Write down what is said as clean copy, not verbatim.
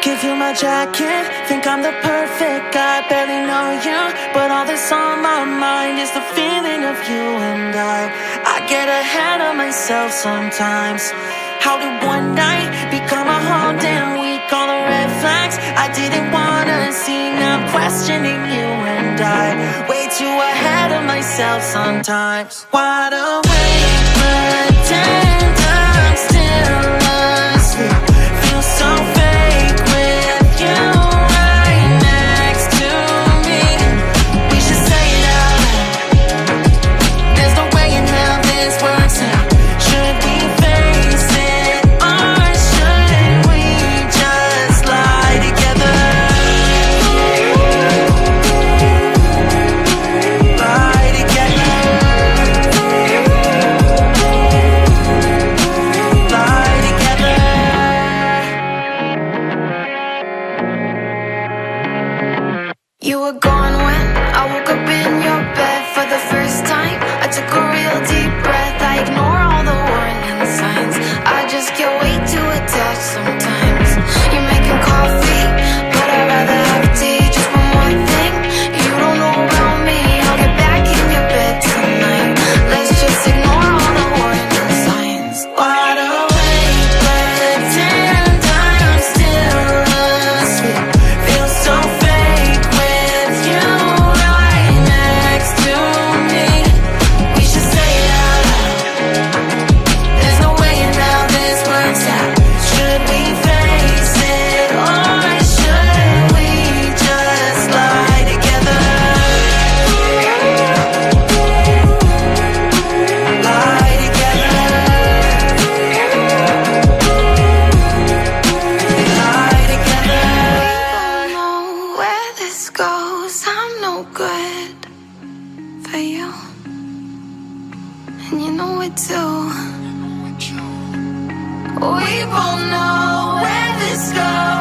Give you my jacket, think I'm the perfect guy. Barely know you, but all that's on my mind is the feeling of you and I get ahead of myself sometimes. How did one night become a whole damn week? All the red flags I didn't wanna see, now I'm questioning you and I way too ahead of myself sometimes. Wide awake, pretend I'm still asleep. Feel so fake with you right next to me. We should say it out loud. There's no way in hell this works out. Should we face it or should we just lie together? Lie together. Lie together. You were gone when I woke up in your bed for the first time. I took a real deep breath. I ignore all the warning signs. I just get way too attached sometimes. You're making coffee, but I'd rather have tea. Just one more thing you don't know about me. I'll get back in your bed tonight. Let's just ignore all the warning signs. Wide awake, pretend I'm still asleep. Feel so fake with you right next to me. We should say it out loud. There's no way in how this works out. Should we face it or should we just lie together? Lie together. Lie together. We don't know where this goes. I'm no good for you, and you know it too. We both know where this goes.